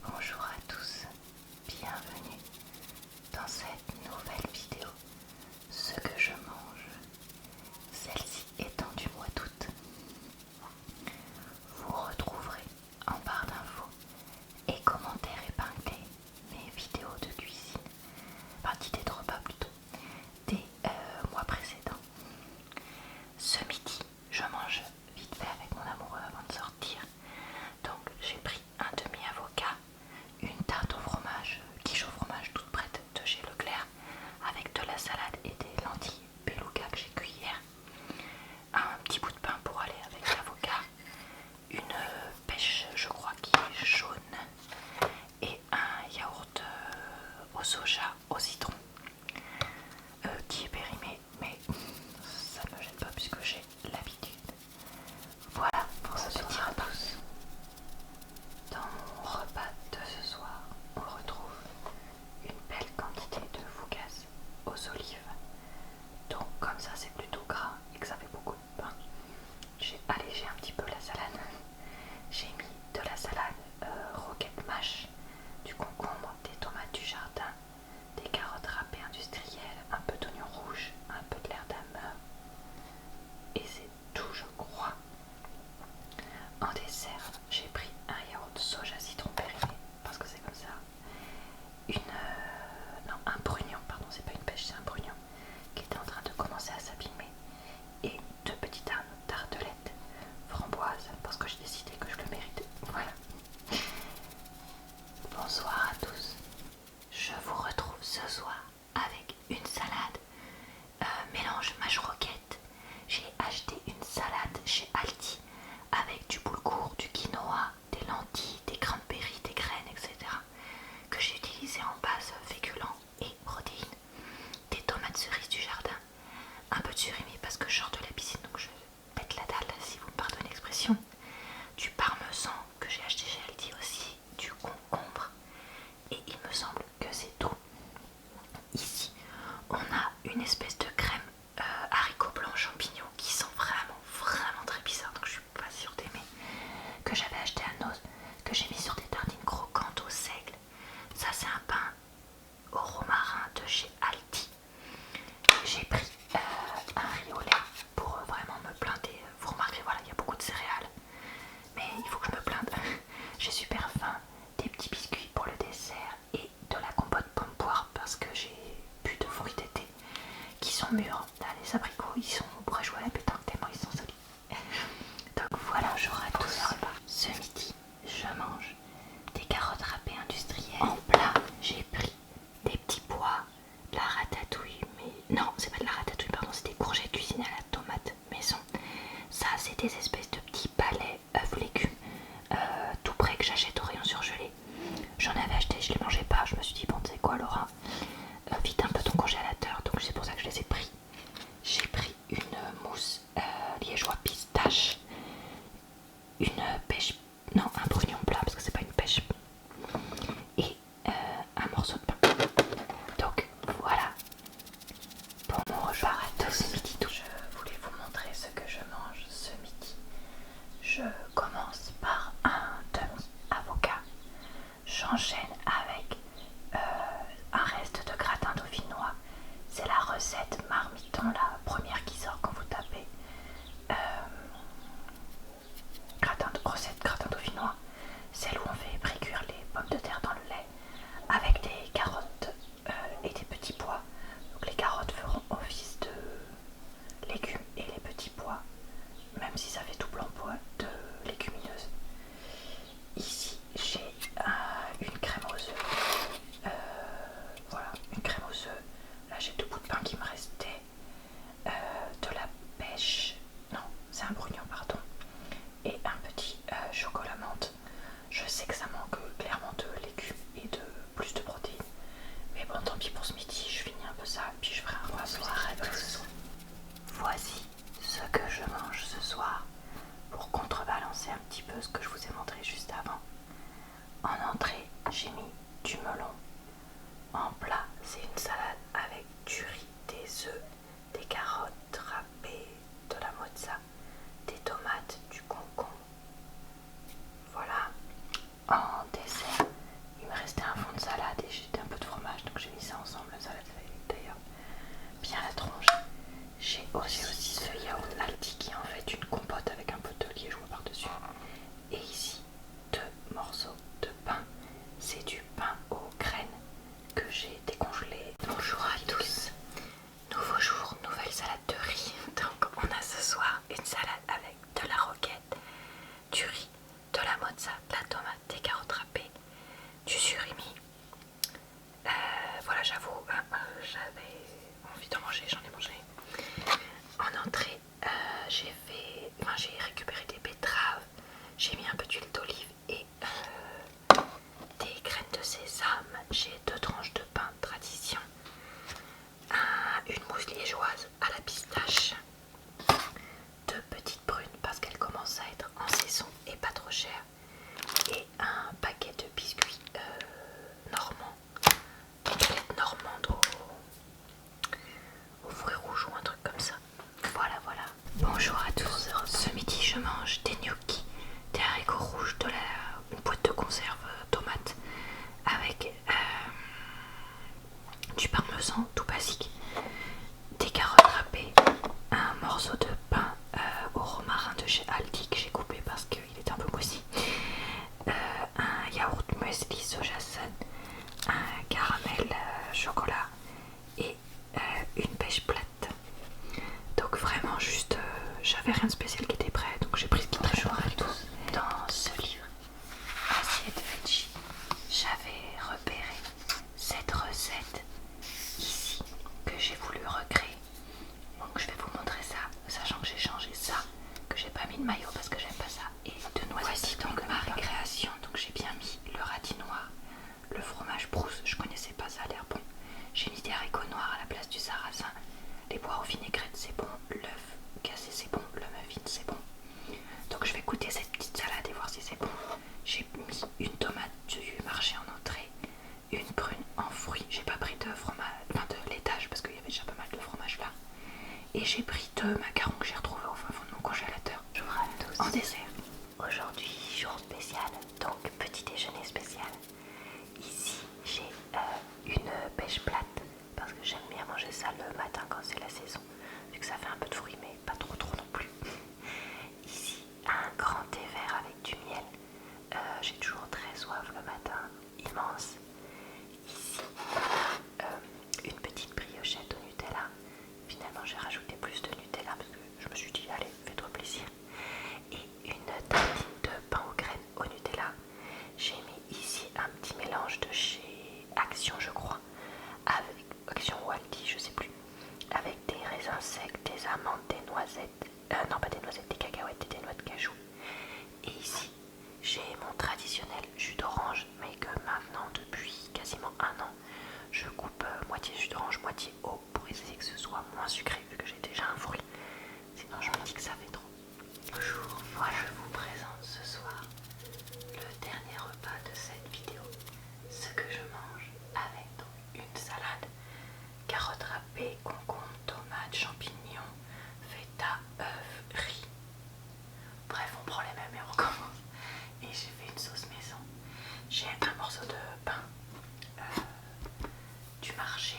Bonjour à tous, bienvenue dans cette nouvelle vidéo, ce que je mange, celle-ci étant du mois d'août. Vous retrouverez en barre d'infos et commentaires épinglés mes vidéos de cuisine, d'idées de repas plutôt, des mois précédents. Ce midi, je mange vite fait avec mon amoureux avant de sortir. Donc j'ai pris un demi-avocat, une tarte au fromage, quiche au fromage toute prête de chez Leclerc, avec de la salade et des lentilles beluga que j'ai cuit hier, un petit bout de pain pour aller avec l'avocat, une pêche je crois qui est jaune et un yaourt au soja au citron qui est périmé, mais ça ne me gêne pas puisque j'ai l'habitude. Voilà pour ce petit repas. Dans mon repas de ce soir, on retrouve une belle quantité de fougasse aux olives. Donc comme ça c'est plutôt gras et que ça fait beaucoup de pain, j'ai allégé un petit peu la salade. J'ai mis de la salade roquette mâche, du concombre, des tomates du jardin, des carottes râpées industrielles, un peu d'oignon rouge, un peu de l'air d'ameur. Et c'est tout je crois. En dessert, j'ai pris un yaourt soja citron périmé, parce que c'est comme ça. Un brugnon, pardon, c'est pas une pêche, c'est un brugnon, qui était en train de commencer à s'abîmer. Et deux petites tartelettes framboises, parce que j'ai décidé que je le méritais. Voilà. Bonsoir à tous. Je vous retrouve ce soir avec une salade mélange mâche roquette. J'ai acheté une salade chez Aldi avec du boulgour, du quinoa, des lentilles, des cranberries, des graines, etc. que j'ai utilisé en base féculents et protéines, des tomates cerises du jardin, un peu de surimi parce que je sors de la piscine donc je pète la dalle si vous me pardonnez l'expression, du parmesan que j'ai acheté chez Aldi aussi, du concombre, et il me semble que c'est tout. Ici on a une espèce de crème haricots blancs champignons qui sont vraiment très bizarres, donc je suis pas sûre d'aimer, que j'avais acheté à Noz, que j'ai mis sur des tartines croquantes au seigle. Ça c'est un pain au romarin de chez Aldi. J'ai pris un riz au lait pour vraiment me blinder. Vous remarquez, voilà, il y a beaucoup de céréales, mais il faut que je me blinde. J'ai super faim, des petits biscuits pour le dessert et de la compote pomme-poire parce que j'ai plus de fruits d'été qui sont mûrs. Là, les abricots, on pourrait jouer à la pétanque tellement ils sont solides. Donc voilà, j'aurai tout ce repas. Ce midi, je mange des carottes râpées industrielles. En plat, j'ai pris des petits pois, de la ratatouille, mais non, c'est pas de la ratatouille, pardon, c'est des courgettes cuisinées à la tomate maison. Ça, c'est des espèces de petits palets œufs légumes tout près que j'achète au rayon surgelé. J'en avais acheté, je les mangeais pas, je me suis dit bon, tu sais quoi Laura, vide un peu ton congélateur, donc c'est pour ça que je les ai pris. J'ai pris une mousse liégeois pistache, une pêche, non, un brugnon plat parce que c'est pas une pêche, et un morceau de pain. Donc voilà pour mon repas de ce midi. Je voulais vous montrer ce que je mange ce midi. Je commence par un demi-avocat. J'enchaîne avec un reste de gratin dauphinois. C'est la recette marmiton, la première qui sort quand vous tapez recette gratin dauphinois. Celle où on fait précuire les pommes de terre dans le lait avec des carottes et des petits pois. Donc les carottes feront office de légumes et les petits pois, même si ça fait double emploi de légumineuses. Ici j'ai une crème aux œufs. Voilà, une crème aux œufs. Là j'ai deux bouts de pain qui me restaient. De la pêche. Non, c'est un brugnon, pardon. Et un petit chocolat menthe. Je sais que ça manque clairement de légumes et de plus de protéines. Mais bon, tant pis pour ce midi, je finis un peu ça, puis je ferai un repas soir à tous. Voici ce que je mange ce soir pour contrebalancer un petit peu ce que je vous ai montré juste avant. En entrée, j'ai mis du melon. En plat, c'est une salade avec du riz, des œufs, des carottes râpées, de la mozza, des tomates, du concombre. Voilà. En dessert, sésame, j'ai 2 tranches de pain tradition, une mousse liégeoise à la pistache, 2 petites prunes parce qu'elles commencent à être en saison et pas trop chères, et un paquet de biscuits normands, des galettes normandes aux fruits rouges ou un truc comme ça. Voilà, voilà. Bonjour à tous. Ce midi, je mange des gnocchis, des haricots rouges, une boîte de conserve tomates avec du parmesan tout basique, des carottes râpées, un morceau de pain au romarin de chez Aldi que j'ai coupé parce qu'il était un peu moisi, un yaourt muesli soja sun, un caramel chocolat et une pêche plate. Donc vraiment juste, j'avais rien de spécial qui était prêt, donc j'ai pris ce qui était prêt. Bonjour à tous. Dans ce livre, Assiette Veggie, j'avais repéré cette recette ici que j'ai voulu recréer. Donc je vais vous montrer ça, sachant que j'ai changé ça, que j'ai pas mis de maillot parce que j'aime pas ça, et de noisettes. Voici donc ma récréation. Donc j'ai bien mis le radis noir, le fromage brousse, je connaissais pas, ça a l'air bon. J'ai mis des haricots noirs à la place du sarrasin, les poireaux vinaigrettes c'est bon, l'œuf cassé c'est bon, le muffin c'est bon. Donc je vais goûter cette petite salade et voir si c'est bon. J'ai mis une tomate du marché en entrée, une prune en fruits, j'ai pas pris de fromage, enfin de laitage parce qu'il y avait déjà pas mal de fromage là. Et j'ai pris 2 macarons que j'ai retrouvés au fin fond de mon congélateur. Bonjour à tous. En dessert. Aujourd'hui, jour spécial, donc petit déjeuner spécial. Ici, j'ai une pêche plate parce que j'aime bien manger ça le matin quand c'est la saison, vu que ça fait un peu de fruits mais pas trop non plus. Ici, un grand thé vert avec du miel. J'ai toujours très soif le matin, immense. Ici, une petite briochette au Nutella. Finalement, j'ai rajouté plus de Nutella parce que je me suis dit, allez, fais-toi plaisir. Et une tartine de pain aux graines au Nutella. J'ai mis ici un petit mélange de chez Action, je crois, avec Action ou Aldi, je sais plus, avec des raisins secs, des amandes, des noisettes, non pas des noisettes, des cacahuètes et des noix de cajou. Et ici, j'ai mon traditionnel jus d'orange, mais que maintenant, depuis quasiment 1 an, je coupe moitié jus d'orange, moitié eau pour essayer que ce soit moins sucré vu que j'ai déjà un fruit. Sinon, je me dis que ça fait trop. Bonjour, voilà, je vous présente ce soir le dernier repas de cette vidéo. Ce que je mange avec donc une salade, carottes râpées, concombres, tomates, champignons, feta, œufs, riz. Bref, on prend les mêmes et on recommence. Et j'ai fait une sauce maison. J'ai un morceau de pain du marché,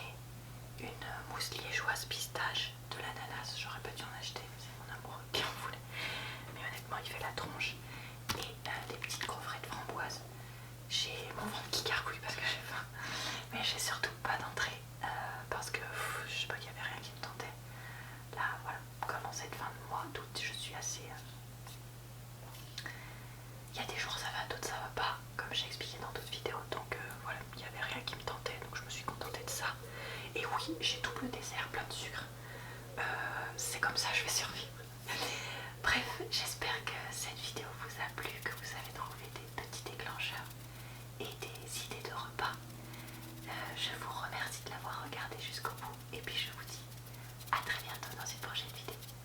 une mousse liégeoise pistache, de l'ananas. J'aurais pas dû en acheter, mais c'est mon amoureux qui en voulait. Mais honnêtement, il fait la tronche. Et des petites gaufrettes de framboise. J'ai mon ventre qui gargouille parce que j'ai faim. Mais j'ai surtout pas d'entrée parce que je sais pas, qu'il y avait rien qui me tentait. Là, voilà, comme en cette fin de mois d'août, je suis assez... Il y a des jours ça va, d'autres ça va pas, comme j'ai expliqué dans d'autres vidéos. Donc voilà, il n'y avait rien qui me tentait, donc je me suis contentée de ça. Et oui, j'ai double dessert plein de sucre. C'est comme ça, je vais survivre. Bref, j'espère que cette vidéo vous a plu, que vous avez trouvé des